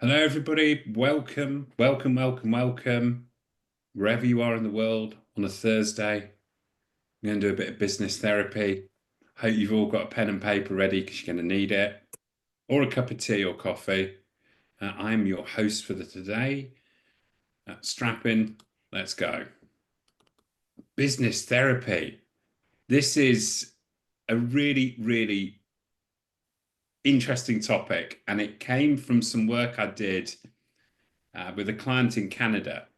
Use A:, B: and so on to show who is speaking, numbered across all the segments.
A: Hello, everybody. Welcome, welcome, welcome, welcome. Wherever you are in the world on a Thursday, I'm going to do a bit of business therapy. Hope you've all got a pen and paper ready because you're going to need it, or a cup of tea or coffee. I'm your host for the today. Strap in, let's go. Business therapy. This is a really, really interesting topic, and it came from some work I did with a client in Canada.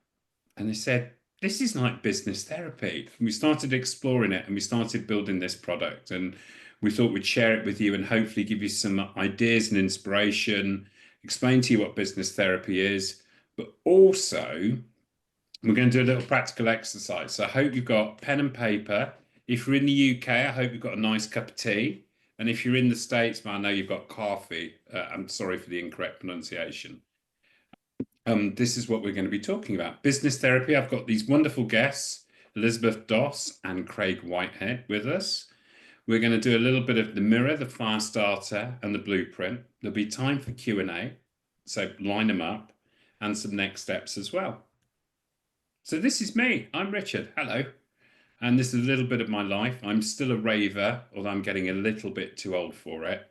A: And they said, this is like business therapy. And we started exploring it and we started building this product. And we thought we'd share it with you and hopefully give you some ideas and inspiration, explain to you what business therapy is, but also we're going to do a little practical exercise. So I hope you've got pen and paper. If you're in the UK, I hope you've got a nice cup of tea. And if you're in the States, I know you've got coffee. I'm sorry for the incorrect pronunciation. This is what we're going to be talking about. Business therapy. I've got these wonderful guests, Elizabeth Doss and Craig Whitehead with us. We're going to do a little bit of the mirror, the fire starter, and the blueprint. There'll be time for Q&A, so line them up, and some next steps as well. So this is me. I'm Richard. Hello. And this is a little bit of my life. I'm still a raver, although I'm getting a little bit too old for it.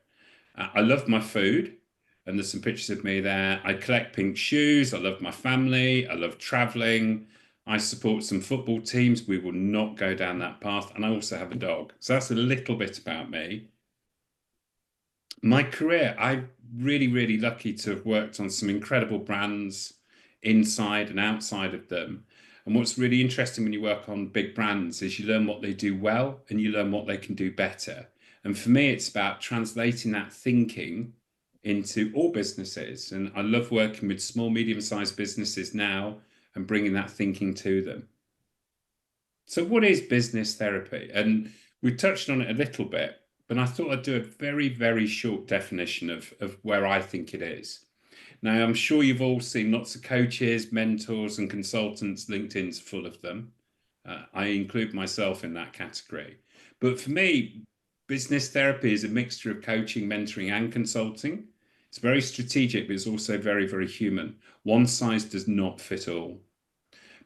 A: I love my food, and there's some pictures of me there. I collect pink shoes. I love my family. I love traveling. I support some football teams. We will not go down that path. And I also have a dog. So that's a little bit about me. My career, I'm really, really lucky to have worked on some incredible brands inside and outside of them. And what's really interesting when you work on big brands is you learn what they do well and you learn what they can do better. And for me, it's about translating that thinking into all businesses. And I love working with small, medium-sized businesses now and bringing that thinking to them. So, what is business therapy? And we touched on it a little bit, but I thought I'd do a very, very short definition of where I think it is. Now, I'm sure you've all seen lots of coaches, mentors, and consultants. LinkedIn's full of them. I include myself in that category. But for me, business therapy is a mixture of coaching, mentoring, and consulting. It's very strategic, but it's also very, very human. One size does not fit all.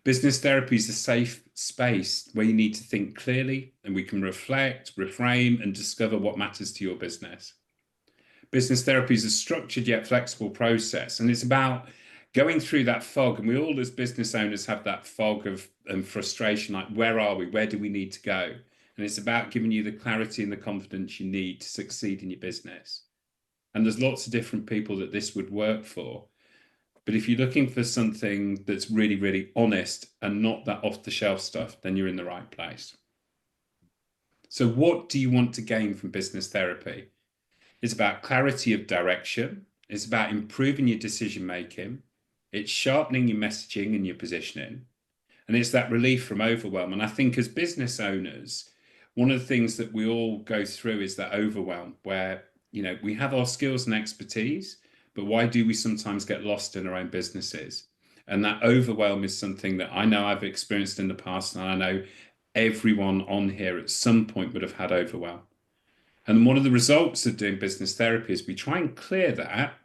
A: Business therapy is a safe space where you need to think clearly and we can reflect, reframe, and discover what matters to your business. Business therapy is a structured yet flexible process, and it's about going through that fog. And we all, as business owners, have that fog of frustration, like where are we? Where do we need to go? And it's about giving you the clarity and the confidence you need to succeed in your business. And there's lots of different people that this would work for. But if you're looking for something that's really, really honest and not that off the shelf stuff, then you're in the right place. So, what do you want to gain from business therapy? It's about clarity of direction. It's about improving your decision making. It's sharpening your messaging and your positioning. And it's that relief from overwhelm. And I think as business owners, one of the things that we all go through is that overwhelm where, we have our skills and expertise, but why do we sometimes get lost in our own businesses? And that overwhelm is something that I know I've experienced in the past, and I know everyone on here at some point would have had overwhelm. And one of the results of doing business therapy is we try and clear that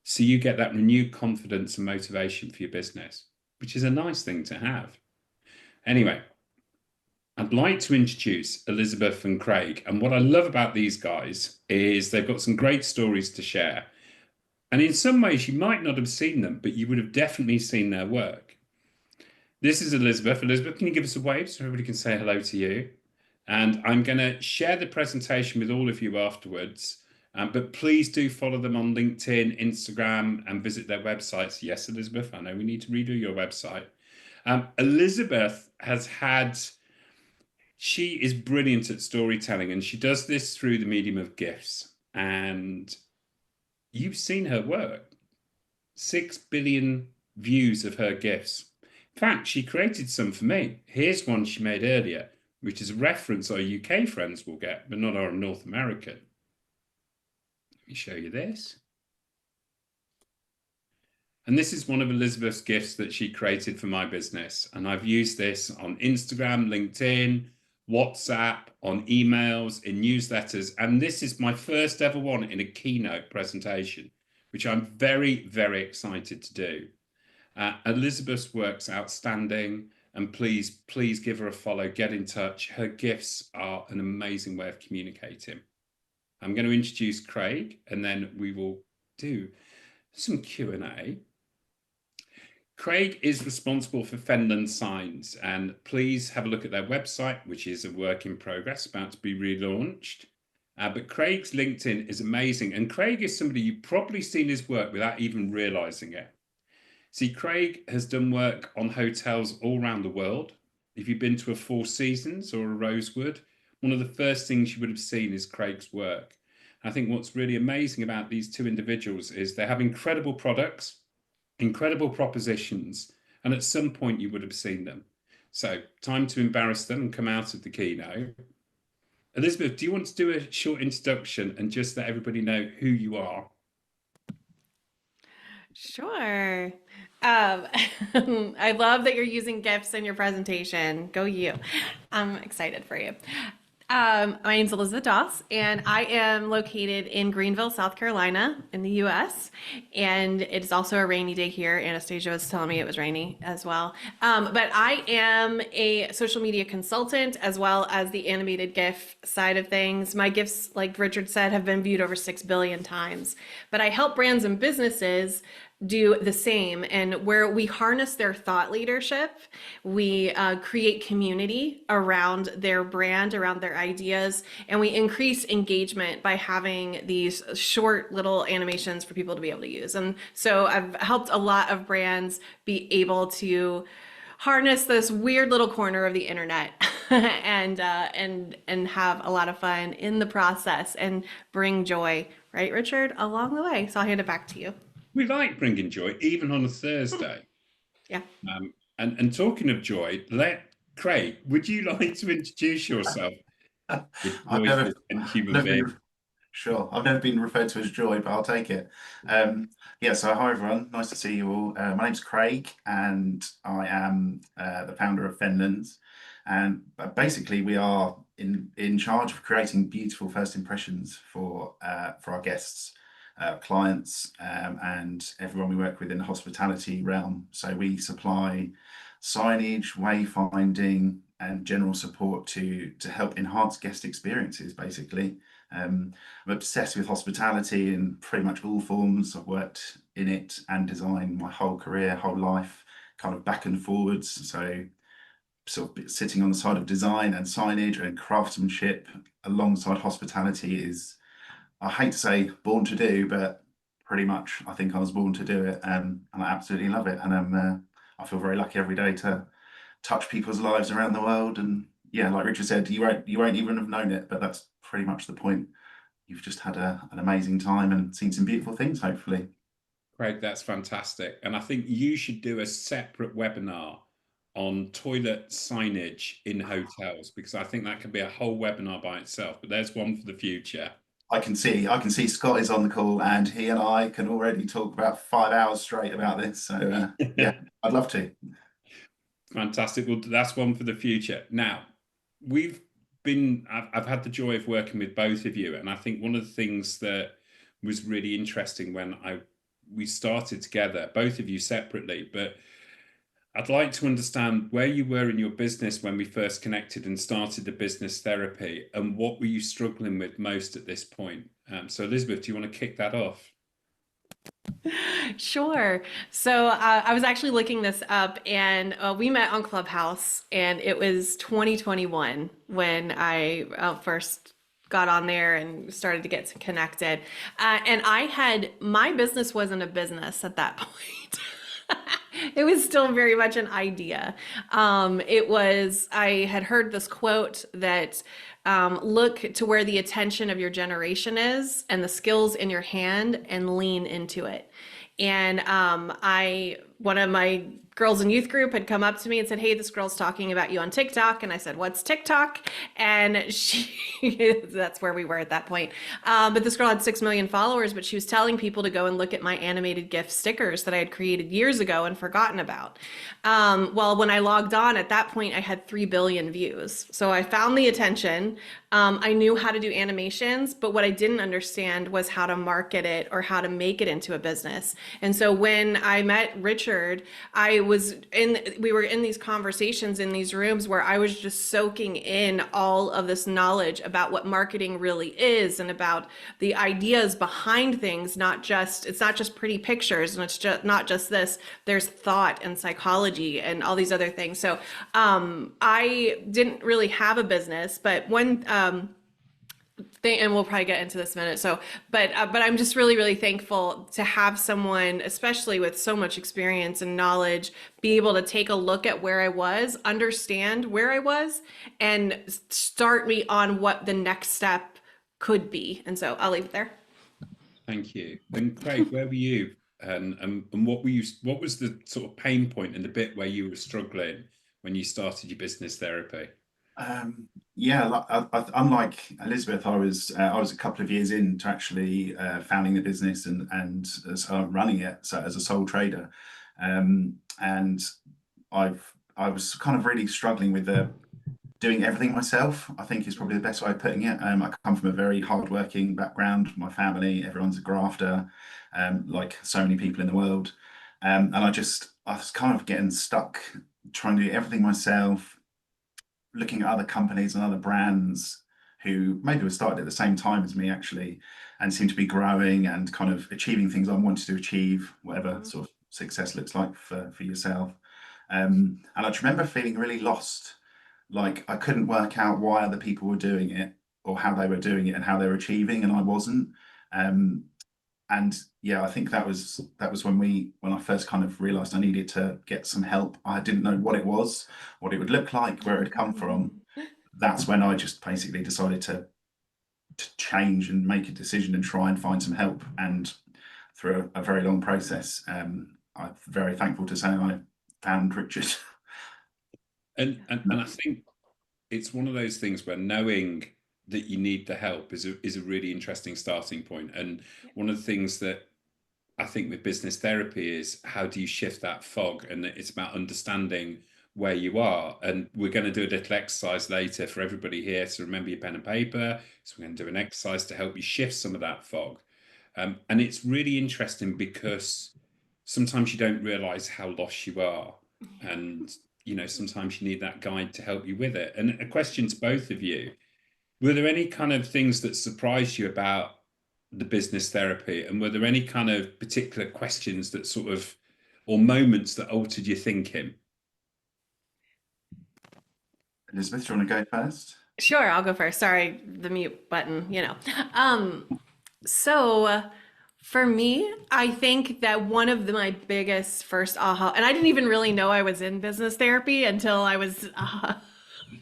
A: so you get that renewed confidence and motivation for your business, which is a nice thing to have. Anyway, I'd like to introduce Elizabeth and Craig. And what I love about these guys is they've got some great stories to share. And in some ways, you might not have seen them, but you would have definitely seen their work. This is Elizabeth. Elizabeth, can you give us a wave so everybody can say hello to you? And I'm going to share the presentation with all of you afterwards. But please do follow them on LinkedIn, Instagram, and visit their websites. Yes, Elizabeth, I know we need to redo your website. Elizabeth she is brilliant at storytelling, and she does this through the medium of GIFs. And you've seen her work. 6 billion views of her GIFs. In fact, she created some for me. Here's one she made earlier, which is a reference our UK friends will get, but not our North American. Let me show you this. And this is one of Elizabeth's GIFs that she created for my business. And I've used this on Instagram, LinkedIn, WhatsApp, on emails, in newsletters. And this is my first ever one in a keynote presentation, which I'm very, very excited to do. Elizabeth's work's outstanding, and please give her a follow, get in touch. Her gifts are an amazing way of communicating. I'm going to introduce Craig, and then we will do some Q&A. Craig is responsible for Fenland Signs, and please have a look at their website, which is a work in progress, about to be relaunched. But Craig's LinkedIn is amazing, and Craig is somebody you've probably seen his work without even realizing it. See, Craig has done work on hotels all around the world. If you've been to a Four Seasons or a Rosewood, one of the first things you would have seen is Craig's work. I think what's really amazing about these two individuals is they have incredible products, incredible propositions, and at some point you would have seen them. So, time to embarrass them and come out of the keynote. Elizabeth, do you want to do a short introduction and just let everybody know who you are?
B: Sure. I love that you're using GIFs in your presentation. Go you. I'm excited for you. My name's Elizabeth Doss, and I am located in Greenville, South Carolina, in the U.S. And it's also a rainy day here. Anastasia was telling me it was rainy as well. But I am a social media consultant as well as the animated GIF side of things. My GIFs, like Richard said, have been viewed over 6 billion times. But I help brands and businesses do the same, and where we harness their thought leadership, we create community around their brand, around their ideas, and we increase engagement by having these short little animations for people to be able to use. And so I've helped a lot of brands be able to harness this weird little corner of the internet and have a lot of fun in the process and bring joy, right, Richard, along the way. So I'll hand it back to you.
A: We like bringing joy, even on a Thursday.
B: Yeah.
A: And talking of joy, let Craig, would you like to introduce yourself? The
C: I've
A: joyful human
C: never
A: being.
C: been, sure, I've never been referred to as Joy, but I'll take it. Yeah, so hi everyone, nice to see you all. My name's Craig, and I am the founder of Fenlands. And basically, we are in charge of creating beautiful first impressions for our guests, clients, and everyone we work with in the hospitality realm. So we supply signage, wayfinding, and general support to help enhance guest experiences, basically. I'm obsessed with hospitality in pretty much all forms. I've worked in it and design my whole career, whole life, kind of back and forwards. So sort of sitting on the side of design and signage and craftsmanship alongside hospitality is, I hate to say born to do, but pretty much I think I was born to do it, and I absolutely love it. And I feel very lucky every day to touch people's lives around the world. And yeah, like Richard said, you won't even have known it, but that's pretty much the point. You've just had an amazing time and seen some beautiful things, hopefully.
A: Craig, that's fantastic. And I think you should do a separate webinar on toilet signage in hotels, because I think that could be a whole webinar by itself. But there's one for the future.
C: I can see Scott is on the call, and he and I can already talk about 5 hours straight about this. So yeah, I'd love to.
A: Fantastic. Well, that's one for the future. Now, I've had the joy of working with both of you, and I think one of the things that was really interesting when we started together, both of you separately, but I'd like to understand where you were in your business when we first connected and started the business therapy, and what were you struggling with most at this point? So, Elizabeth, do you want to kick that off?
B: Sure. So I was actually looking this up, and we met on Clubhouse, and it was 2021 when I first got on there and started to get connected. And my business wasn't a business at that point. It was still very much an idea. I had heard this quote that look to where the attention of your generation is and the skills in your hand and lean into it. And one of my girls in youth group had come up to me and said, "Hey, this girl's talking about you on TikTok." And I said, "What's TikTok?" And that's where we were at that point. But this girl had 6 million followers, but she was telling people to go and look at my animated GIF stickers that I had created years ago and forgotten about. Well, when I logged on at that point, I had 3 billion views. So I found the attention. I knew how to do animations, but what I didn't understand was how to market it or how to make it into a business. And so when I met Richard, we were in these conversations in these rooms where I was just soaking in all of this knowledge about what marketing really is and about the ideas behind things. It's not just pretty pictures, and it's just not just this. There's thought and psychology and all these other things. So I didn't really have a business, but one thing, and we'll probably get into this in a minute. So, but I'm just really, really thankful to have someone, especially with so much experience and knowledge, be able to take a look at where I was, understand where I was, and start me on what the next step could be. And so I'll leave it there.
A: Thank you. And Craig, where were you? And what was the sort of pain point and the bit where you were struggling when you started your business therapy?
C: Yeah, unlike Elizabeth, I was a couple of years into actually founding the business and running it so as a sole trader, and I was kind of really struggling with doing everything myself, I think is probably the best way of putting it. I come from a very hardworking background. My family, everyone's a grafter, like so many people in the world, and I was kind of getting stuck trying to do everything myself, looking at other companies and other brands who maybe were started at the same time as me actually, and seem to be growing and kind of achieving things I wanted to achieve, whatever sort of success looks like for yourself. And I just remember feeling really lost, like I couldn't work out why other people were doing it or how they were doing it and how they were achieving, and I wasn't. And yeah, I think that was when I first kind of realized I needed to get some help. I didn't know what it was, what it would look like, where it would come from. That's when I just basically decided to change and make a decision and try and find some help. And through a very long process, I'm very thankful to say I found Richard.
A: And I think it's one of those things where knowing that you need the help is a really interesting starting point. And one of the things that I think with business therapy is how do you shift that fog? And it's about understanding where you are. And we're going to do a little exercise later for everybody here. So remember your pen and paper. So we're going to do an exercise to help you shift some of that fog. And it's really interesting because sometimes you don't realize how lost you are. And, sometimes you need that guide to help you with it. And a question to both of you: were there any kind of things that surprised you about the business therapy? And were there any kind of particular questions that or moments that altered your thinking?
C: Elizabeth, do you want to go first?
B: Sure, I'll go first. Sorry, the mute button, So for me, I think that one of my biggest first aha, and I didn't even really know I was in business therapy until I was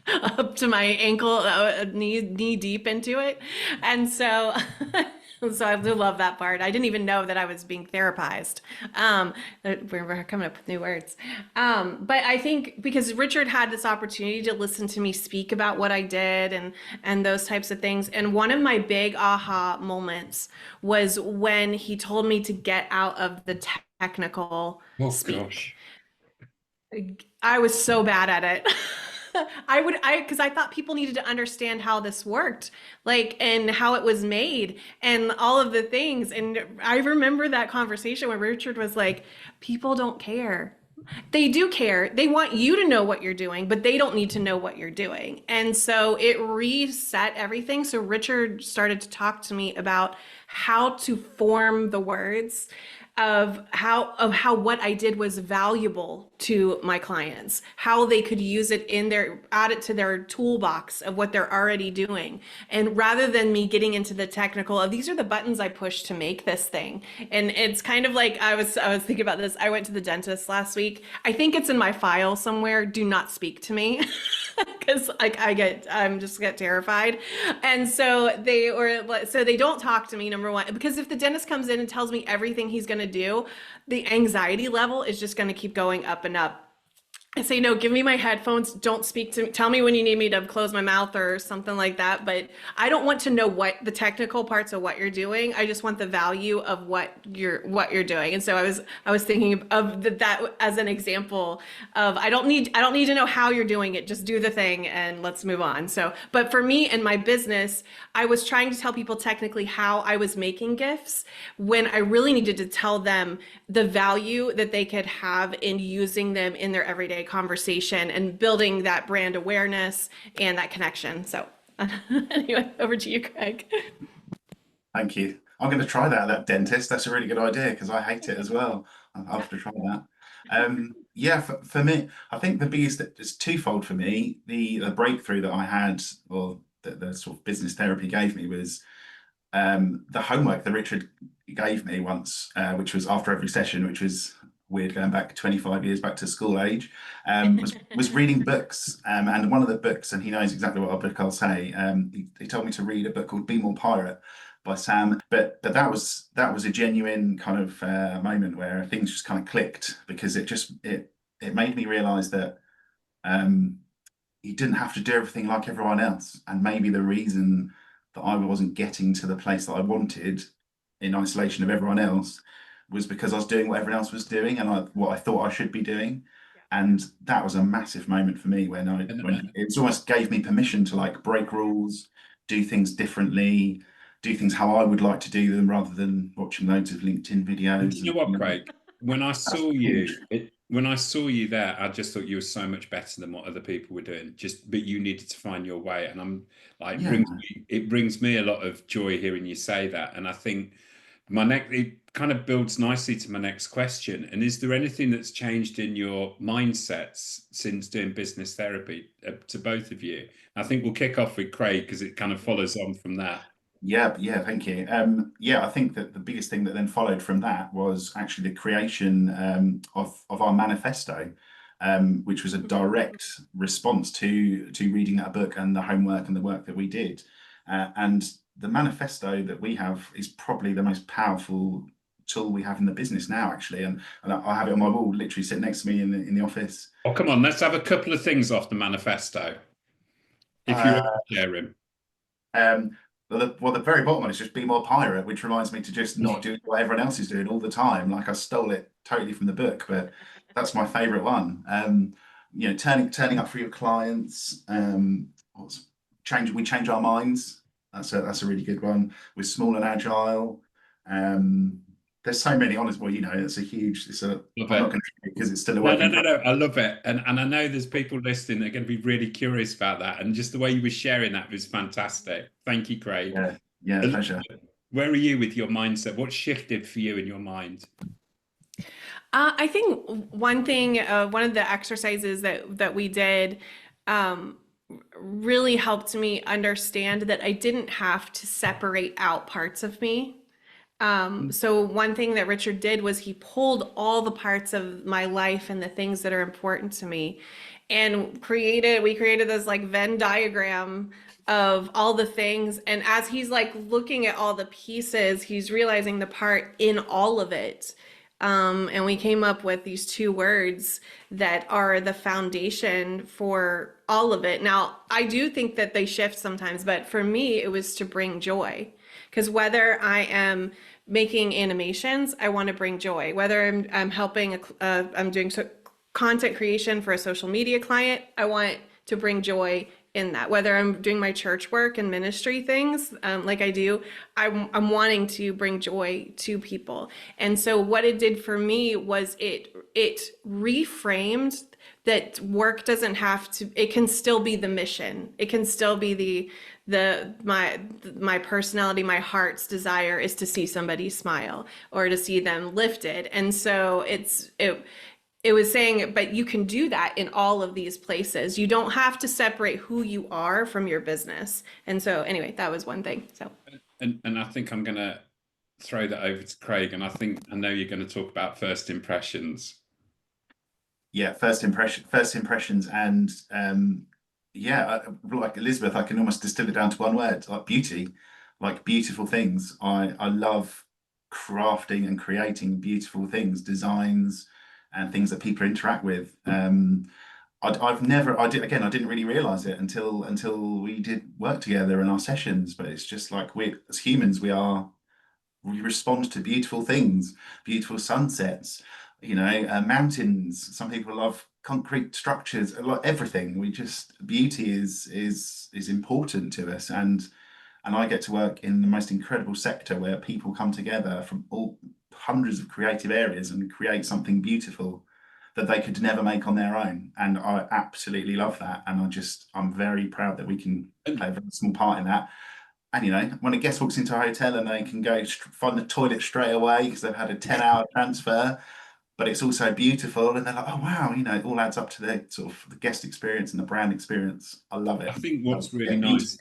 B: up to my ankle, knee deep into it. And so, so I do love that part. I didn't even know that I was being therapized. We're coming up with new words. But I think because Richard had this opportunity to listen to me speak about what I did and those types of things. And one of my big aha moments was when he told me to get out of the technical speak.
A: Gosh.
B: I was so bad at it. Because I thought people needed to understand how this worked, and how it was made and all of the things. And I remember that conversation where Richard was like, people don't care. They do care. They want you to know what you're doing, but they don't need to know what you're doing. And so it reset everything. So Richard started to talk to me about how to form the words of how what I did was valuable to my clients, how they could use it add it to their toolbox of what they're already doing. And rather than me getting into the technical of these are the buttons I push to make this thing. And it's kind of like I was thinking about this. I went to the dentist last week. I think it's in my file somewhere. Do not speak to me. Because I just get terrified. And so they don't talk to me, number one, because if the dentist comes in and tells me everything he's going to do, the anxiety level is just going to keep going up and up. I say, no, give me my headphones. Don't speak to me. Tell me when you need me to close my mouth or something like that. But I don't want to know what the technical parts of what you're doing. I just want the value of what you're doing. And so I was thinking of that as an example of I don't need to know how you're doing it. Just do the thing and let's move on. So, but for me and my business, I was trying to tell people technically how I was making gifts when I really needed to tell them the value that they could have in using them in their everyday conversation and building that brand awareness and that connection. So anyway, over to you, Craig.
C: Thank you. I'm going to try that dentist. That's a really good idea because I hate it as well. I'll have to try that. Yeah, for me, I think the biggest, it's twofold for me. The breakthrough that I had, or the sort of business therapy gave me, was the homework that Richard gave me once, which was after every session, which was weird going back 25 years back to school age, was reading books. And one of the books, and he knows exactly what book I'll say, he told me to read a book called Be More Pirate by Sam. But that was a genuine kind of moment where things just kind of clicked, because it made me realize that um, you didn't have to do everything like everyone else. And maybe the reason that I wasn't getting to the place that I wanted in isolation of everyone else was because I was doing what everyone else was doing and what I thought I should be doing. And that was a massive moment for me when
A: And,
C: it almost gave me permission to like break rules, do things differently, do things how I would like to do them rather than watching loads of LinkedIn
A: and
C: videos.
A: you know what, Craig? When I
C: That's
A: saw you,
C: huge.
A: when I saw you there, I just thought you were so much better than what other people were doing. Just, but you needed to find your way, and I'm like,
C: Yeah.
A: it brings me a lot of joy hearing you say that. And I think my next, it kind of builds nicely to my next question. And is there anything that's changed in your mindsets since doing business therapy, to both of you? I think we'll kick off with Craig because it kind of follows on from that.
C: Yeah, thank you. Yeah, I think that the biggest thing that then followed from that was actually the creation of our manifesto, which was a direct response to reading that book and the homework and the work that we did. And the manifesto that we have is probably the most powerful tool we have in the business now, actually. And I have it on my wall, literally sitting next to me in the office.
A: Oh, come on, let's have a couple of things off the manifesto, if you're
C: Uh,
A: able to share him.
C: Um, the very bottom one is just be more pirate, which reminds me to just not do what everyone else is doing all the time. Like I stole it totally from the book, but that's my favorite one. Turning up for your clients. We change our minds. That's a really good one. We're small and agile. Um, there's so many. Honest, well, it's a huge.
A: Love
C: I'm not
A: it.
C: going to because it's still a
A: No,
C: work
A: no,
C: in
A: no,
C: progress.
A: no. I love it. And I know there's people listening that are going to be really curious about that. And just the way you were sharing that was fantastic. Thank you, Craig.
C: Yeah, pleasure.
A: Where are you with your mindset? What shifted for you in your mind?
B: I think one thing, one of the exercises that we did, um, really helped me understand that I didn't have to separate out parts of me. So one thing that Richard did was he pulled all the parts of my life and the things that are important to me and we created this like Venn diagram of all the things. And as he's like looking at all the pieces, he's realizing the part in all of it. And we came up with these two words that are the foundation for all of it. Now, I do think that they shift sometimes, but for me, it was to bring joy. Because whether I am making animations, I want to bring joy. Whether I'm helping, I'm doing content creation for a social media client, I want to bring joy in that. Whether I'm doing my church work and ministry things, like I do, I'm wanting to bring joy to people. And so what it did for me was it reframed that work doesn't have to, it can still be the mission. It can still be my personality, my heart's desire is to see somebody smile or to see them lifted. And so it was saying, but you can do that in all of these places. You don't have to separate who you are from your business. And so anyway, that was one thing. So
A: And I think I'm going to throw that over to Craig. And I know you're going to talk about first impressions.
C: Yeah, first impressions, and yeah, like Elizabeth, I can almost distill it down to one word, like beauty, like beautiful things. I love crafting and creating beautiful things, designs, and things that people interact with. I've never, I didn't really realize it until we did work together in our sessions. But it's just like we, as humans, we respond to beautiful things, beautiful sunsets, mountains. Some people love concrete structures, a lot everything. We just beauty is important to us, and I get to work in the most incredible sector where people come together from all hundreds of creative areas and create something beautiful that they could never make on their own. And I absolutely love that. And I'm very proud that we can play a very small part in that. And when a guest walks into a hotel and they can go find the toilet straight away because they've had a 10-hour transfer, but it's also beautiful, and they're like, oh wow, it all adds up to the sort of the guest experience and the brand experience. I love
A: I
C: it.
A: think what's really nice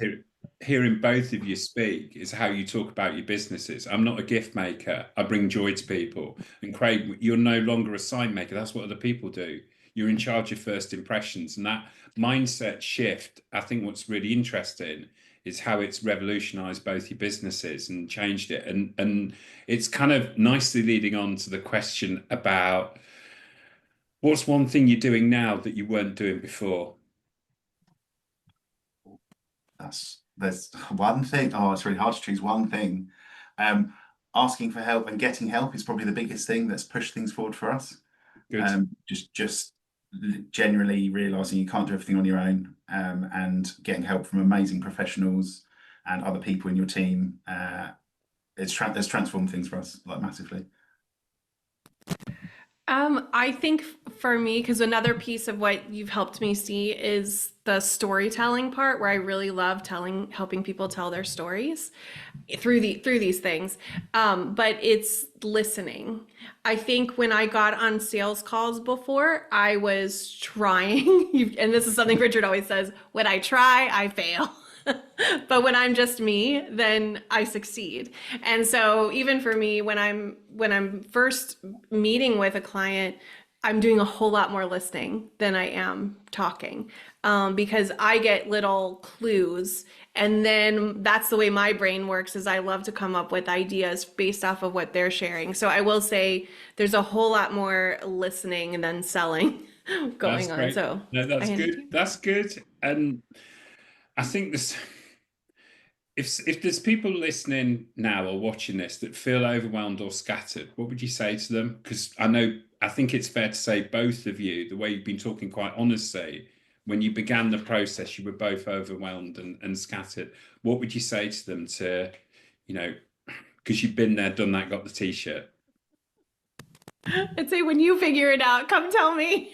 A: hearing both of you speak is how you talk about your businesses. I'm not a gift maker. I bring joy to people. And Craig, you're no longer a sign maker. That's what other people do. You're in charge of first impressions. And that mindset shift, I think what's really interesting is how it's revolutionized both your businesses and changed it. And it's kind of nicely leading on to the question about what's one thing you're doing now that you weren't doing before?
C: There's one thing. Oh, it's really hard to choose one thing. Um, Asking for help and getting help is probably the biggest thing that's pushed things forward for us.
A: Good.
C: Just generally realizing you can't do everything on your own, and getting help from amazing professionals and other people in your team. It's transformed things for us like massively.
B: I think for me, because another piece of what you've helped me see is the storytelling part, where I really love helping people tell their stories through these things. But it's listening. I think when I got on sales calls before, I was trying, and this is something Richard always says, when I try, I fail. But when I'm just me, then I succeed. And so even for me, when I'm first meeting with a client, I'm doing a whole lot more listening than I am talking, because I get little clues, and then that's the way my brain works. Is I love to come up with ideas based off of what they're sharing. So I will say there's a whole lot more listening than selling
A: That's
B: going on.
A: great.
B: So
A: No,
B: I
A: that's
B: hand it to
A: good.
B: you.
A: That's good. And I think this, if there's people listening now or watching this that feel overwhelmed or scattered, what would you say to them? Because I think it's fair to say both of you, the way you've been talking quite honestly, when you began the process, you were both overwhelmed and scattered. What would you say to them you know, because you've been there, done that, got the t-shirt?
B: I'd say when you figure it out, come tell me.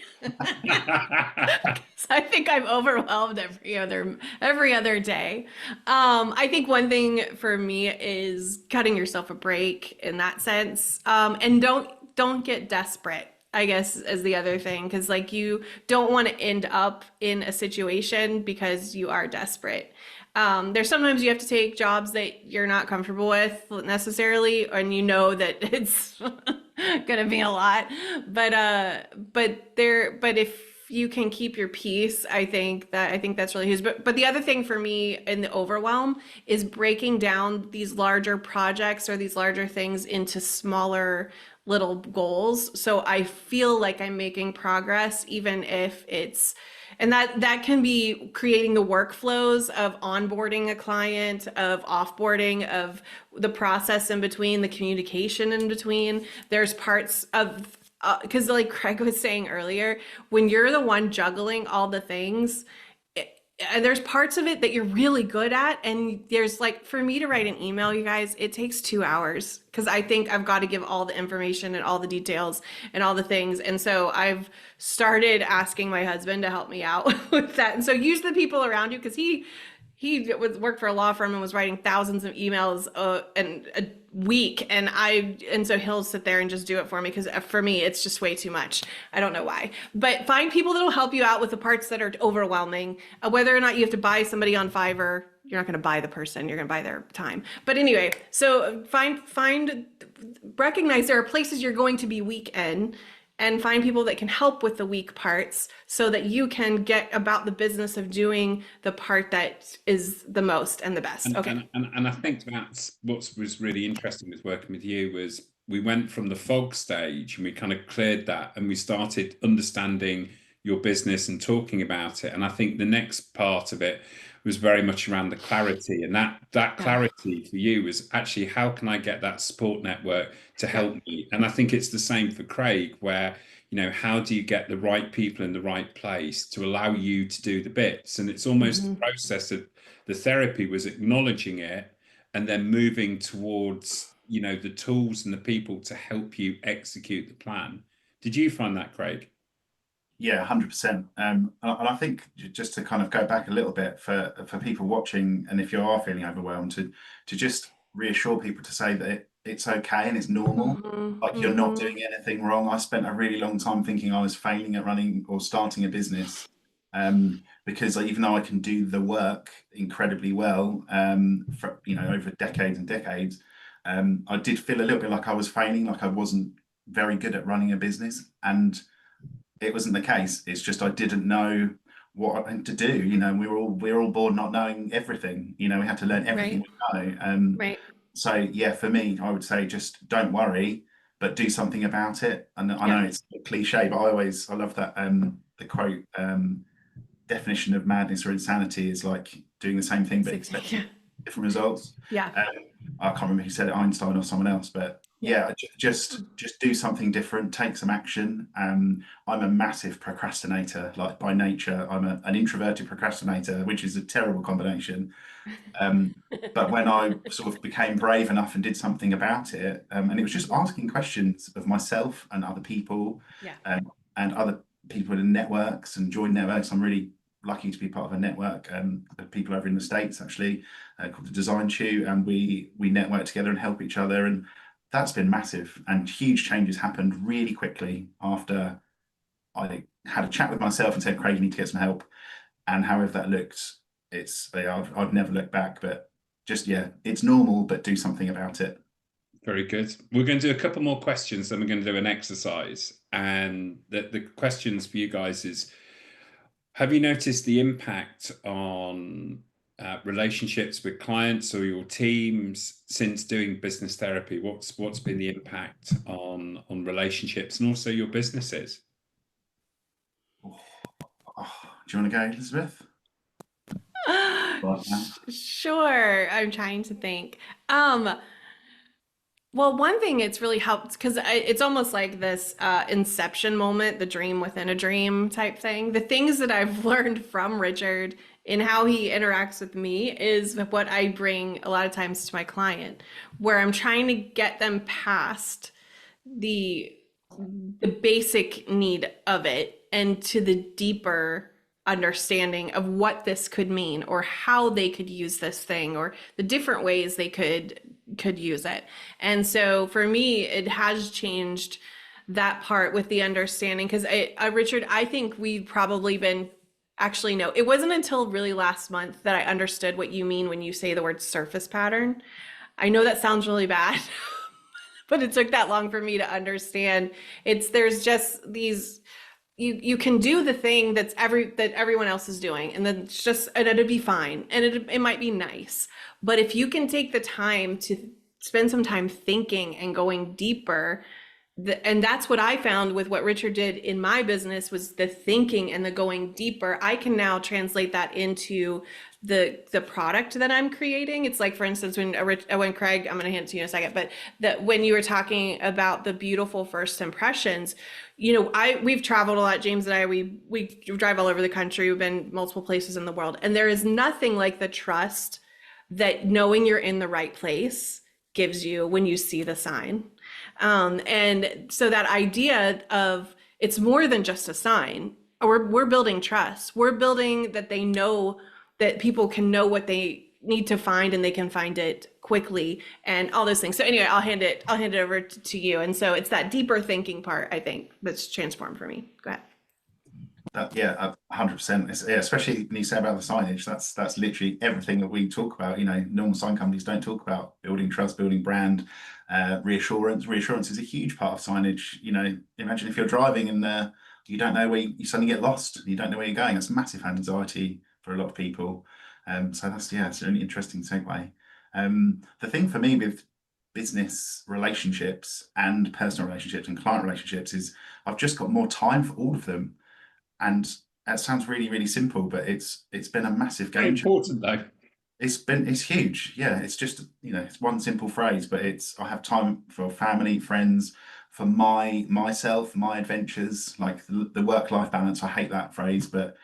B: I think I'm overwhelmed every other day. I think one thing for me is cutting yourself a break in that sense, and don't get desperate, I guess, is the other thing, because like you don't want to end up in a situation because you are desperate. There's sometimes you have to take jobs that you're not comfortable with necessarily, and you know that it's gonna be a lot. But if you can keep your peace, I think that's really huge. But the other thing for me in the overwhelm is breaking down these larger projects or these larger things into smaller little goals, so I feel like I'm making progress, even if it's, and that can be creating the workflows of onboarding a client, of offboarding, of the process in between, the communication in between. There's parts of, because like Craig was saying earlier, when you're the one juggling all the things, and there's parts of it that you're really good at, and there's like, for me to write an email, you guys, it takes 2 hours because I think I've got to give all the information and all the details and all the things. And so I've started asking my husband to help me out with that. And so use the people around you, because he worked for a law firm and was writing thousands of emails in a week, and so he'll sit there and just do it for me, because for me it's just way too much. I don't know why, but find people that will help you out with the parts that are overwhelming. Whether or not you have to buy somebody on Fiverr, you're not going to buy the person, you're going to buy their time. But anyway, so recognize there are places you're going to be weak in, and find people that can help with the weak parts so that you can get about the business of doing the part that is the most and the best. Okay.
A: And I think that's what was really interesting with working with you was we went from the fog stage and we kind of cleared that and we started understanding your business and talking about it. And I think the next part of it was very much around the clarity. And that
B: Yeah.
A: clarity for you was actually how can I get that support network to
B: Yeah.
A: help me? And I think it's the same for Craig, where how do you get the right people in the right place to allow you to do the bits? And it's almost the
B: Mhm.
A: process of the therapy was acknowledging it and then moving towards the tools and the people to help you execute the plan. Did you find that, Craig?
C: Yeah, 100%. And I think just to kind of go back a little bit for people watching, and if you are feeling overwhelmed, to just reassure people to say that it's okay and it's normal.
B: Mhm.
C: Like you're not
B: Mhm.
C: doing anything wrong. I spent a really long time thinking I was failing at running or starting a business, because even though I can do the work incredibly well, for over decades and decades, I did feel a little bit like I was failing, like I wasn't very good at running a business, and it wasn't the case. It's just I didn't know what to do. We were all born not knowing everything. We had to learn everything
B: Right.
C: we know.
B: Right.
C: So yeah, for me, I would say just don't worry, but do something about it. And I
B: Yeah.
C: know it's a cliche, but I love that the quote, definition of madness or insanity is like doing the same thing but
B: Six.
C: expecting
B: Yeah.
C: different results.
B: Yeah.
C: Um, I can't remember who said it, Einstein or someone else, but
B: Yeah.
C: yeah, just do something different, take some action. I'm a massive procrastinator, like by nature. I'm an introverted procrastinator, which is a terrible combination. Um, but when I sort of became brave enough and did something about it, and it was just
B: Mhm.
C: asking questions of myself and other people,
B: Yeah.
C: and other people in networks and join networks. I'm really lucky to be part of a network of people over in the States, actually, called the Design Chew, and we network together and help each other. And that's been massive, and huge changes happened really quickly after I had a chat with myself and said, Craig, you need to get some help. And however that looked, I've never looked back, but just, yeah, it's normal, but do something about it.
A: Very good. We're going to do a couple more questions, then we're going to do an exercise. And the questions for you guys is, have you noticed the impact on relationships with clients or your teams since doing business therapy? What's been the impact on relationships and also your businesses?
C: Oh, do you want to go, Elizabeth? Right now.
B: Sure. I'm trying to think. Well, one thing it's really helped because it's almost like this inception moment, the dream within a dream type thing. The things that I've learned from Richard in how he interacts with me is what I bring a lot of times to my client, where I'm trying to get them past the the basic need of it and to the deeper understanding of what this could mean or how they could use this thing or the different ways they could use it. And so for me, it has changed that part with the understanding because Richard, I think we've probably been actually no, it wasn't until really last month that I understood what you mean when you say the word surface pattern. I know that sounds really bad, but it took that long for me to understand. There's just these you can do the thing that everyone else is doing and then it's just and it'd be fine and it might be nice, but if you can take the time to spend some time thinking and going deeper, and that's what I found with what Richard did in my business was the thinking and the going deeper. I can now translate that into the product that I'm creating. It's like, for instance, when Craig, I'm going to hand it to you in a second, but that when you were talking about the beautiful first impressions, we've traveled a lot. James and I, we drive all over the country. We've been multiple places in the world, and there is nothing like the trust that knowing you're in the right place gives you when you see the sign. And so that idea of it's more than just a sign. We're building trust. We're building that they know that people can know what they need to find and they can find it quickly and all those things. So anyway, I'll hand it over to you. And so it's that deeper thinking part, I think, that's transformed for me. Go ahead.
C: That, yeah, 100%. Yeah, especially when you say about the signage, that's literally everything that we talk about. You know, normal sign companies don't talk about building trust, building brand, reassurance. Reassurance is a huge part of signage. You know, imagine if you're driving and you don't know where you suddenly get lost, you don't know where you're going. That's massive anxiety for a lot of people. So that's, yeah, it's a really interesting segue. The thing for me with business relationships and personal relationships and client relationships is I've just got more time for all of them. And that sounds really, really simple, but it's been a massive
A: Very
C: game changer.
A: important though.
C: It's huge. Yeah, it's just, it's one simple phrase, but it's I have time for family, friends, for myself, my adventures, like the work-life balance. I hate that phrase, but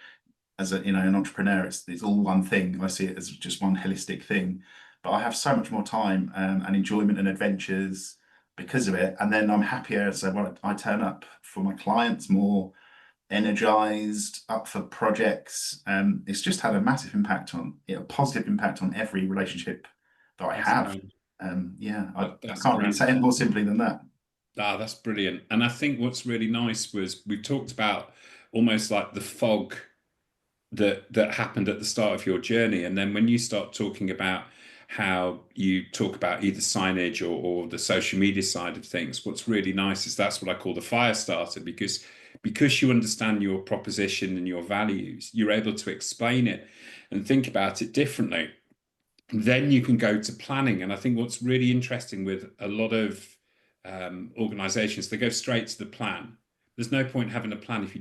C: as a an entrepreneur, it's all one thing. I see it as just one holistic thing. But I have so much more time and enjoyment and adventures because of it. And then I'm happier. So when I turn up for my clients more energized, up for projects. It's just had a massive impact on, positive impact on every relationship that I
A: That's
C: have.
A: kind.
C: Yeah, I
A: That's
C: can't really
A: great.
C: say it more simply than that.
A: Ah, that's brilliant. And I think what's really nice was we've talked about almost like the fog that happened at the start of your journey, and then when you start talking about how you talk about either signage or the social media side of things, what's really nice is that's what I call the fire starter, because you understand your proposition and your values, you're able to explain it and think about it differently. Then you can go to planning. And I think what's really interesting with a lot of organizations, they go straight to the plan. There's no point having a plan if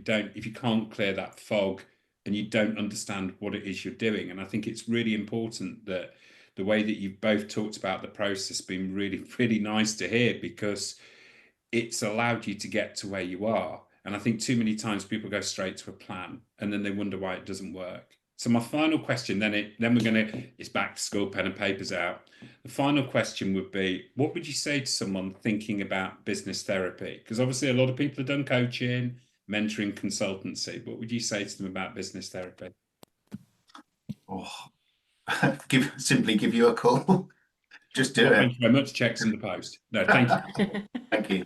A: you can't clear that fog and you don't understand what it is you're doing. And I think it's really important that the way that you've both talked about the process been really, really nice to hear, because it's allowed you to get to where you are. And I think too many times people go straight to a plan and then they wonder why it doesn't work. So my final question, then we're gonna it's back to school, pen and papers out. The final question would be, what would you say to someone thinking about business therapy? Because obviously a lot of people have done coaching, mentoring, consultancy. What would you say to them about business therapy?
C: Oh, give you a call. Just do
A: Oh,
C: it.
A: thank you very much. Checks in the post. No, thank you.
C: Thank you.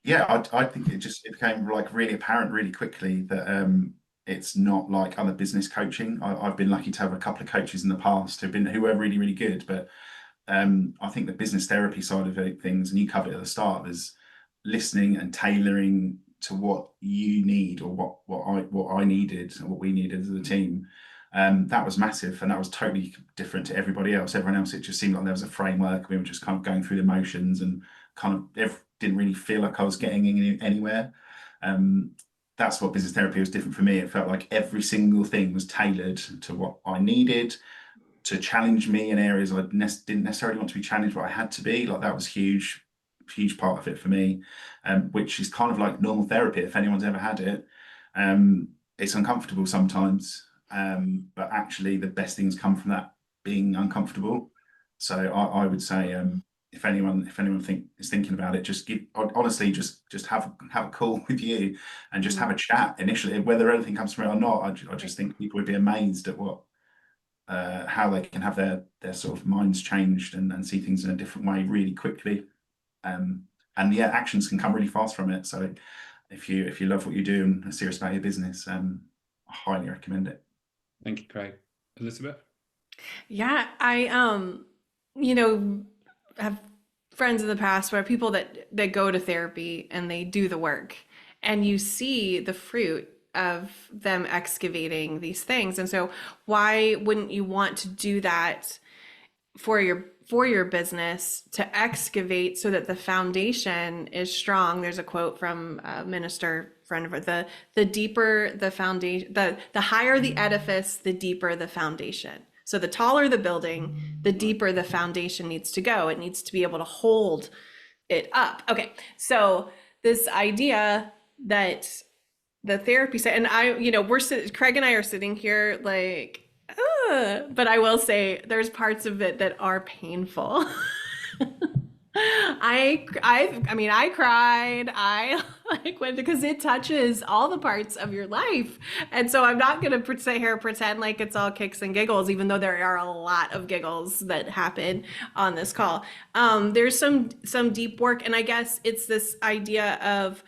C: Yeah, I think it became like really apparent really quickly that it's not like other business coaching. I've been lucky to have a couple of coaches in the past who were really, really good, but I think the business therapy side of things, and you covered it at the start, there's listening and tailoring to what you need, or what I needed and what we needed as a team. That was massive, and that was totally different to everybody else. Everyone else, it just seemed like there was a framework. We were just kind of going through the motions, and kind of didn't really feel like I was getting anywhere. Um, that's what business therapy was different for me. It felt like every single thing was tailored to what I needed, to challenge me in areas I didn't necessarily want to be challenged, but I had to be. Like that was huge, huge part of it for me, which is kind of like normal therapy. If anyone's ever had it, um, it's uncomfortable sometimes, but actually the best things come from that being uncomfortable. So I would say, if anyone is thinking about it, just honestly just have a call with you and just have a chat initially. Whether anything comes from it or not, I just think people would be amazed at how they can have their sort of minds changed and see things in a different way really quickly. Um, and yeah, actions can come really fast from it. So if you love what you do and are serious about your business, I highly recommend it.
A: Thank you, Craig. Elizabeth?
B: Yeah, I you know, have friends in the past where people that go to therapy and they do the work and you see the fruit of them excavating these things. And so why wouldn't you want to do that for your business, to excavate so that the foundation is strong? There's a quote from a minister friend of the deeper the foundation, the higher the edifice, the deeper the foundation. So the taller the building, the deeper the foundation needs to go. It needs to be able to hold it up. Okay, so this idea that the therapy side, and Craig and I are sitting here like, but I will say there's parts of it that are painful. I cried. I like went because it touches all the parts of your life, and so I'm not gonna sit here and pretend like it's all kicks and giggles, even though there are a lot of giggles that happen on this call. There's some deep work, and I guess it's this idea of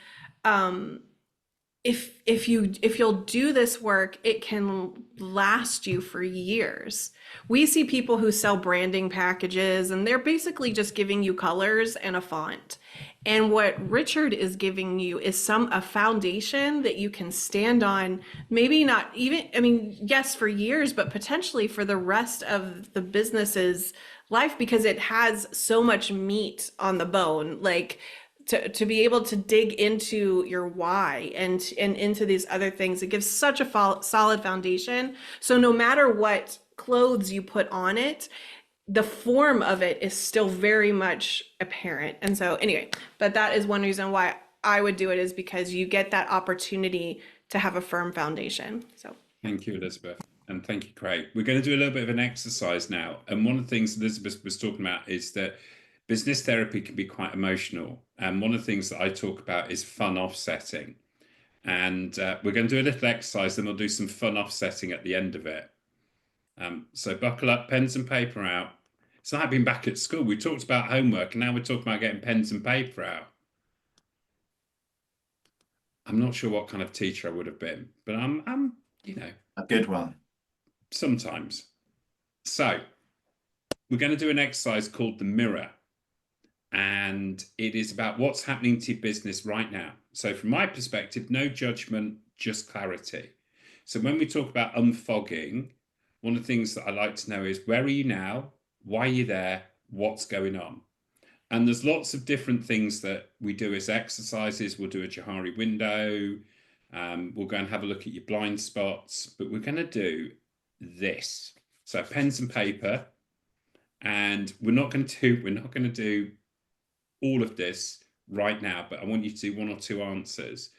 B: if you'll do this work, it can last you for years. We see people who sell branding packages and they're basically just giving you colors and a font. And what Richard is giving you is a foundation that you can stand on, maybe not even, I mean, yes, for years, but potentially for the rest of the business's life, because it has so much meat on the bone. Like, to be able to dig into your why and into these other things, it gives such a solid foundation. So no matter what clothes you put on it, the form of it is still very much apparent. And so anyway, but that is one reason why I would do it, is because you get that opportunity to have a firm foundation. So
A: Thank you, Elizabeth. And thank you, Craig. We're going to do a little bit of an exercise now. And one of the things Elizabeth was talking about is that business therapy can be quite emotional. And one of the things that I talk about is fun offsetting. And we're going to do a little exercise, then we'll do some fun offsetting at the end of it. So buckle up, pens and paper out. It's like being back at school. We talked about homework, and now we're talking about getting pens and paper out. I'm not sure what kind of teacher I would have been, but I'm
C: A good one.
A: sometimes. So we're going to do an exercise called the mirror, and it is about what's happening to your business right now. So from my perspective, no judgment, just clarity. So when we talk about unfogging, one of the things that I like to know is, where are you now? Why are you there? What's going on? And there's lots of different things that we do as exercises. We'll do a Johari window. We'll go and have a look at your blind spots, but we're going to do this. So pens and paper, and we're not going to do all of this right now, but I want you to do one or two answers,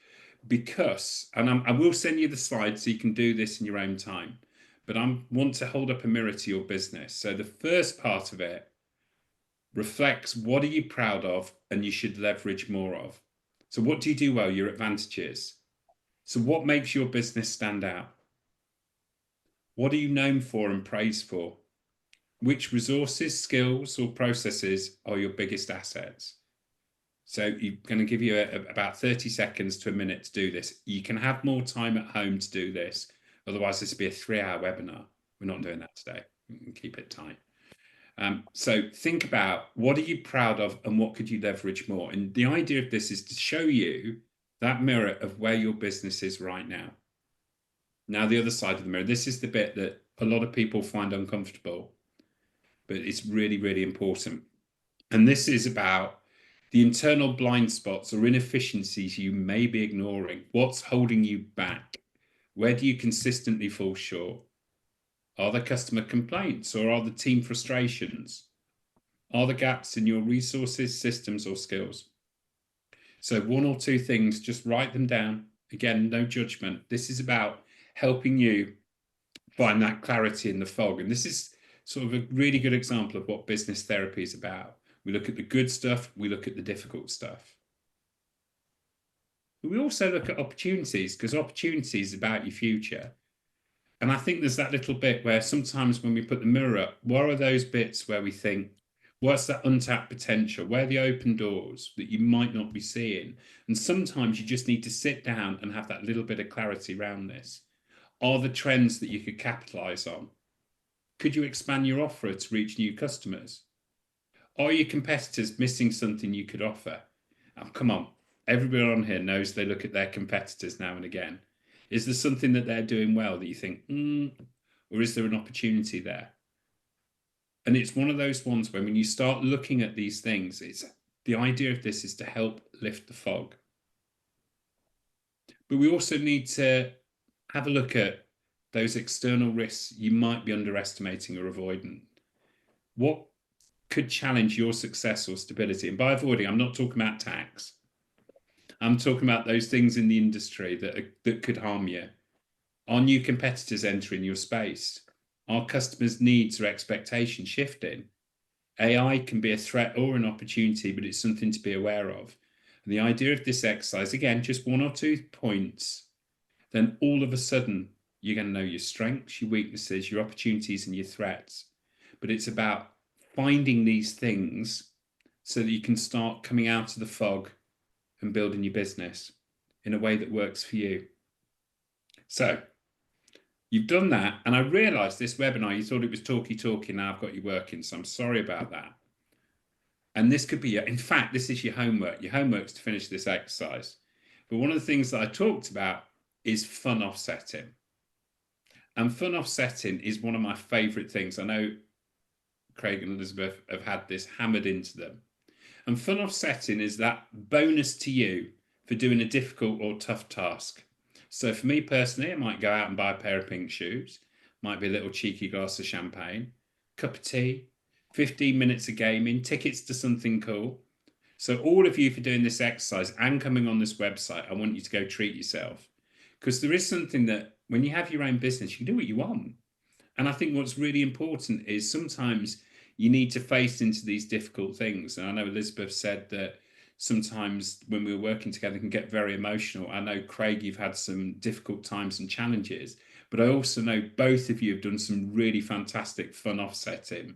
A: because, and I will send you the slides so you can do this in your own time, but I want to hold up a mirror to your business. So the first part of it reflects, what are you proud of and you should leverage more of? So what do you do well, your advantages? So what makes your business stand out? What are you known for and praised for? Which resources, skills, or processes are your biggest assets? So you're going to give you about 30 seconds to a minute to do this. You can have more time at home to do this. Otherwise, this will be a 3-hour webinar. We're not doing that today. We can keep it tight. So think about, what are you proud of and what could you leverage more? And the idea of this is to show you that mirror of where your business is right now. Now, the other side of the mirror, this is the bit that a lot of people find uncomfortable, but it's really, really important. And this is about the internal blind spots or inefficiencies you may be ignoring. What's holding you back? Where do you consistently fall short? Are there customer complaints, or are the team frustrations? Are the gaps in your resources, systems, or skills? So one or two things, just write them down. Again, no judgment. This is about helping you find that clarity in the fog. And this is sort of a really good example of what business therapy is about. We look at the good stuff, we look at the difficult stuff. But we also look at opportunities, because opportunity is about your future. And I think there's that little bit where sometimes when we put the mirror up, what are those bits where we think, what's that untapped potential? Where are the open doors that you might not be seeing? And sometimes you just need to sit down and have that little bit of clarity around this. Are the trends that you could capitalize on? Could you expand your offer to reach new customers? Are your competitors missing something you could offer? Oh, come on, everybody on here knows they look at their competitors now and again. Is there something that they're doing well that you think, or is there an opportunity there? And it's one of those ones where when you start looking at these things, it's the idea of this is to help lift the fog. But we also need to have a look at those external risks you might be underestimating or avoiding. What could challenge your success or stability? And by avoiding, I'm not talking about tax. I'm talking about those things in the industry that could harm you. Are new competitors entering your space? Are customers' needs or expectations shifting? AI can be a threat or an opportunity, but it's something to be aware of. And the idea of this exercise, again, just one or two points, then all of a sudden you're going to know your strengths, your weaknesses, your opportunities, and your threats. But it's about finding these things so that you can start coming out of the fog and building your business. in a way that works for you. So you've done that, and I realized this webinar, you thought it was talky, now I've got you working, so I'm sorry about that. And this could be, in fact, this is your homework. Your homework is to finish this exercise. But one of the things that I talked about is fun offsetting. And fun offsetting is one of my favorite things. I know Craig and Elizabeth have had this hammered into them. And fun offsetting is that bonus to you for doing a difficult or tough task. So for me personally, I might go out and buy a pair of pink shoes, might be a little cheeky glass of champagne, cup of tea, 15 minutes of gaming, tickets to something cool. So all of you for doing this exercise and coming on this website, I want you to go treat yourself. Because there is something that when you have your own business, you can do what you want. And I think what's really important is sometimes you need to face into these difficult things. And I know Elizabeth said that sometimes when we were working together, it can get very emotional. I know, Craig, you've had some difficult times and challenges, but I also know both of you have done some really fantastic fun offsetting.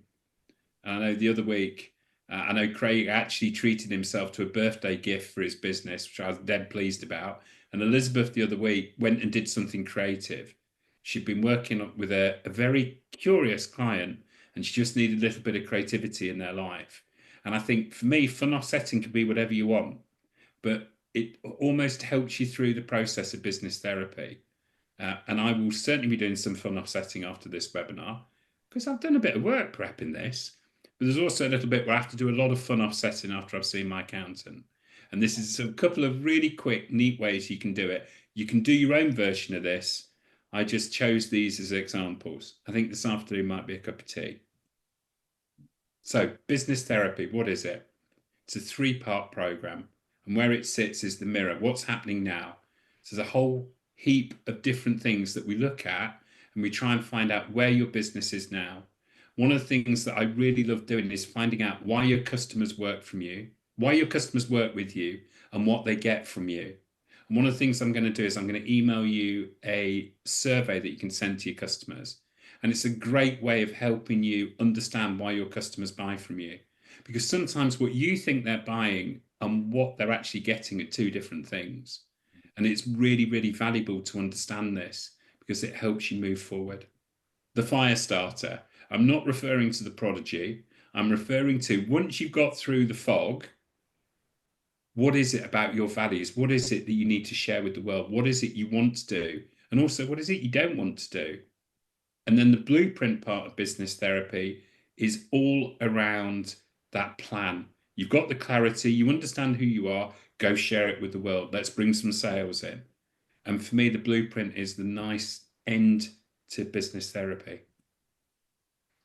A: And I know the other week, I know Craig actually treated himself to a birthday gift for his business, which I was dead pleased about. And Elizabeth the other week went and did something creative. She'd been working with a very curious client, and she just needed a little bit of creativity in their life. And I think for me, fun offsetting can be whatever you want, but it almost helps you through the process of business therapy. And I will certainly be doing some fun offsetting after this webinar because I've done a bit of work prepping this. But there's also a little bit where I have to do a lot of fun offsetting after I've seen my accountant. And this is a couple of really quick, neat ways you can do it. You can do your own version of this. I just chose these as examples. I think this afternoon might be a cup of tea. So, business therapy, what is it? It's a 3-part program. And where it sits is the mirror. What's happening now? So there's a whole heap of different things that we look at and we try and find out where your business is now. One of the things that I really love doing is finding out why your customers work from you, why your customers work with you, and what they get from you. And one of the things I'm going to do is I'm going to email you a survey that you can send to your customers. And it's a great way of helping you understand why your customers buy from you. Because sometimes what you think they're buying and what they're actually getting are two different things. And it's really, really valuable to understand this because it helps you move forward. The fire starter. I'm not referring to the prodigy. I'm referring to once you've got through the fog, what is it about your values? What is it that you need to share with the world? What is it you want to do? And also, what is it you don't want to do? And then the blueprint part of business therapy is all around that plan. You've got the clarity, you understand who you are, go share it with the world. Let's bring some sales in. And for me, the blueprint is the nice end to business therapy.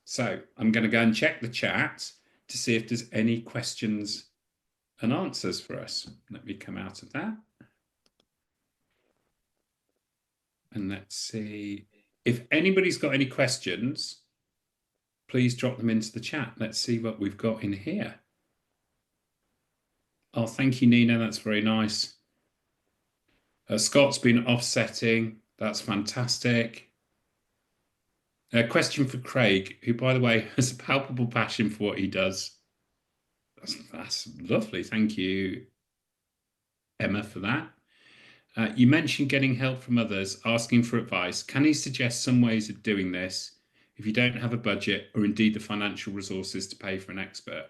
A: So I'm going to go and check the chat to see if there's any questions and answers for us. Let me come out of that. And let's see. If anybody's got any questions, please drop them into the chat. Let's see what we've got in here. Oh, thank you, Nina. That's very nice. Scott's been offsetting. That's fantastic. A question for Craig, who, by the way, has a palpable passion for what he does. That's lovely. Thank you, Emma, for that. You mentioned getting help from others, asking for advice. Can you suggest some ways of doing this if you don't have a budget or indeed the financial resources to pay for an expert?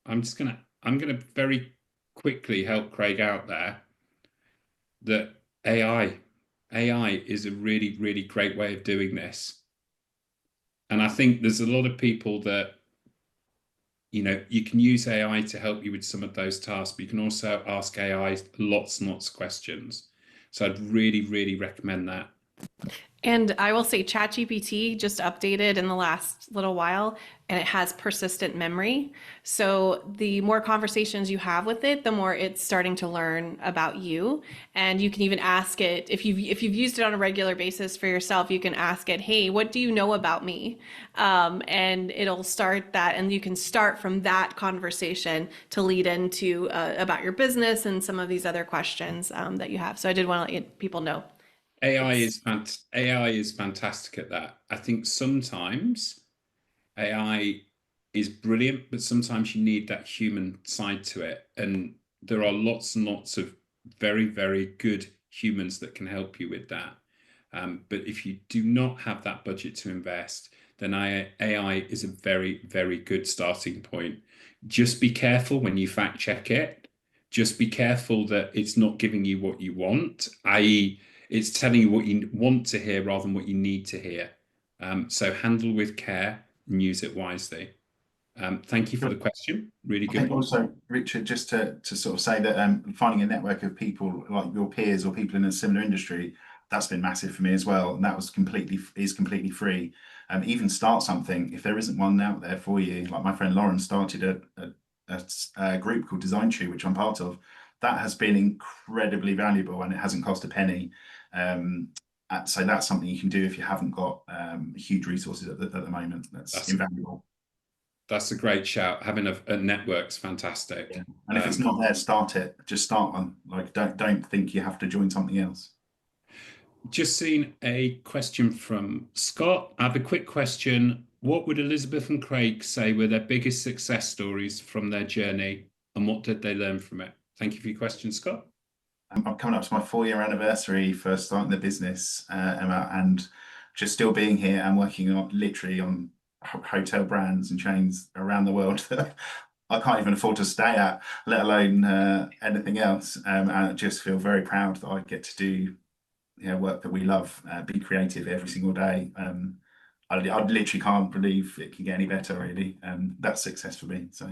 A: I'm going to very quickly help Craig out there that AI is a really, really great way of doing this. And I think there's a lot of people that, you can use AI to help you with some of those tasks, but you can also ask AI lots and lots of questions. So I'd really, really recommend that.
B: And I will say ChatGPT just updated in the last little while, and it has persistent memory. So the more conversations you have with it, the more it's starting to learn about you. And you can even ask it, if you've used it on a regular basis for yourself, you can ask it, hey, what do you know about me? And it'll start that, and you can start from that conversation to lead into about your business and some of these other questions that you have. So I did want to let people know.
A: AI is fantastic at that. I think sometimes AI is brilliant, but sometimes you need that human side to it. And there are lots and lots of very, very good humans that can help you with that. But if you do not have that budget to invest, then AI is a very, very good starting point. Just be careful when you fact check it. Just be careful that it's not giving you what you want, i.e., it's telling you what you want to hear rather than what you need to hear. So handle with care and use it wisely. Thank you for the question. Really
C: I
A: good
C: think
A: one.
C: also, Richard, just to sort of say that finding a network of people like your peers or people in a similar industry, that's been massive for me as well. And that was completely free. Even start something if there isn't one out there for you. Like my friend Lauren started a group called Design Tree, which I'm part of. That has been incredibly valuable and it hasn't cost a penny. So that's something you can do if you haven't got huge resources at the moment. That's
A: That's a
C: invaluable.
A: that's a great shout. Having a network's fantastic.
C: Yeah. And if it's not there, start it. Just start one. Like don't think you have to join something else.
A: Just seen a question from Scott. I have a quick question. What would Elizabeth and Craig say were their biggest success stories from their journey, and what did they learn from it? Thank you for your question, Scott.
C: I'm coming up to my 4-year anniversary for starting the business, Emma, and just still being here and working on literally on hotel brands and chains around the world that I can't even afford to stay at, let alone anything else. And I just feel very proud that I get to do work that we love, be creative every single day. I literally can't believe it can get any better, really. That's success for me. So.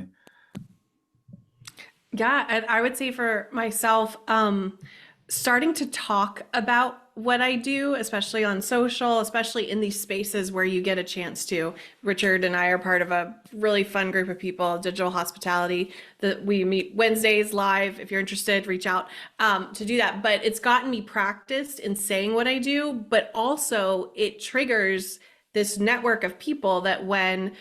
B: Yeah, and I would say for myself, starting to talk about what I do, especially on social, especially in these spaces where you get a chance to. Richard and I are part of a really fun group of people, digital hospitality, that we meet Wednesdays live. If you're interested, reach out to do that. But it's gotten me practiced in saying what I do, but also it triggers this network of people that when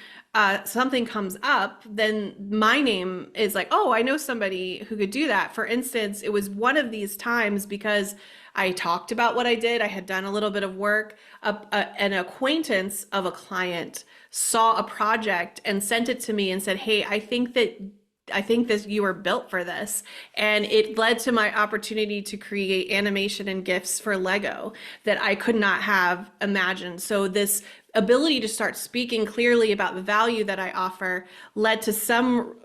B: something comes up, then my name is like, oh, I know somebody who could do that. For instance, it was one of these times because I talked about what I did. I had done a little bit of work. An acquaintance of a client saw a project and sent it to me and said, hey, I think this you were built for this. And it led to my opportunity to create animation and GIFs for Lego that I could not have imagined. So this ability to start speaking clearly about the value that I offer led to some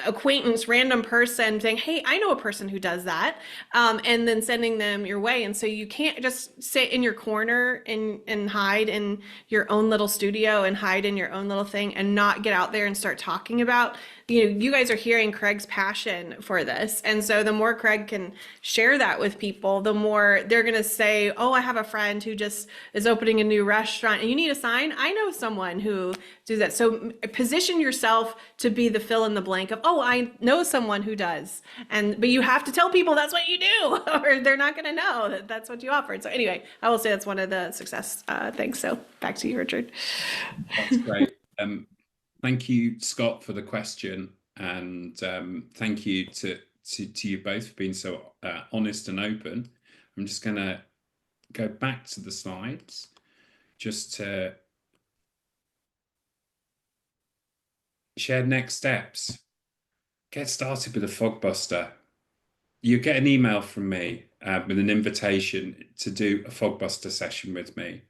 B: acquaintance, random person saying, hey, I know a person who does that, and then sending them your way. And so you can't just sit in your corner and hide in your own little studio and hide in your own little thing and not get out there and start talking about, you guys are hearing Craig's passion for this. And so the more Craig can share that with people, the more they're going to say, oh, I have a friend who just is opening a new restaurant and you need a sign. I know someone who does that. So position yourself to be the fill in the blank of, oh, I know someone who does. But you have to tell people that's what you do or they're not going to know that that's what you offered. So anyway, I will say that's one of the success things. So back to you, Richard.
A: That's great. Thank you, Scott, for the question, and thank you to you both for being so honest and open. I'm just going to go back to the slides just to share next steps. Get started with a Fogbuster. You get an email from me with an invitation to do a Fogbuster session with me.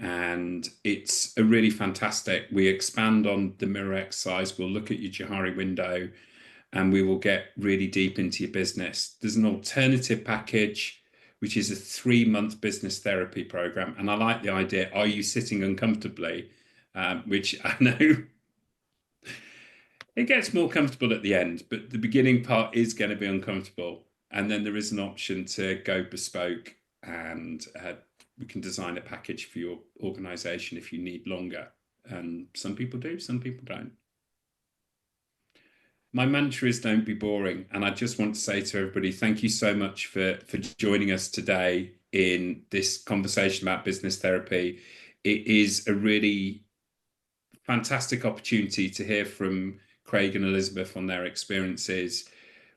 A: And it's a really fantastic. We expand on the mirror exercise. We'll look at your Johari window and we will get really deep into your business. There's an alternative package, which is a 3-month business therapy program. And I like the idea, are you sitting uncomfortably? Which I know it gets more comfortable at the end, but the beginning part is going to be uncomfortable. And then there is an option to go bespoke and we can design a package for your organization if you need longer. And some people do, some people don't. My mantra is don't be boring. And I just want to say to everybody, thank you so much for joining us today in this conversation about business therapy. It is a really fantastic opportunity to hear from Craig and Elizabeth on their experiences.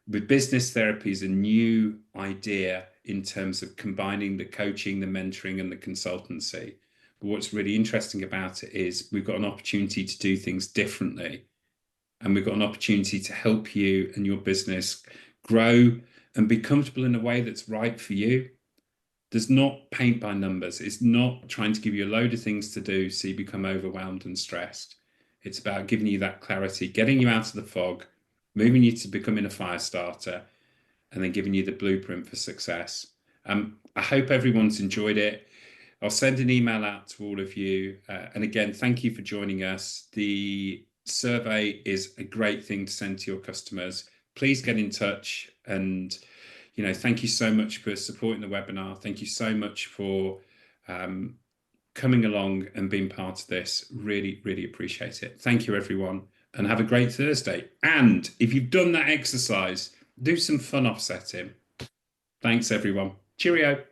A: With business therapy is a new idea in terms of combining the coaching, the mentoring, and the consultancy. But what's really interesting about it is we've got an opportunity to do things differently. And we've got an opportunity to help you and your business grow and be comfortable in a way that's right for you. There's not paint by numbers. It's not trying to give you a load of things to do so you become overwhelmed and stressed. It's about giving you that clarity, getting you out of the fog, moving you to becoming a fire starter, and then giving you the blueprint for success. I hope everyone's enjoyed it. I'll send an email out to all of you. And again, thank you for joining us. The survey is a great thing to send to your customers. Please get in touch. And, thank you so much for supporting the webinar. Thank you so much for coming along and being part of this. Really, really appreciate it. Thank you, everyone. And have a great Thursday. And if you've done that exercise, do some fun offsetting. Thanks, everyone. Cheerio.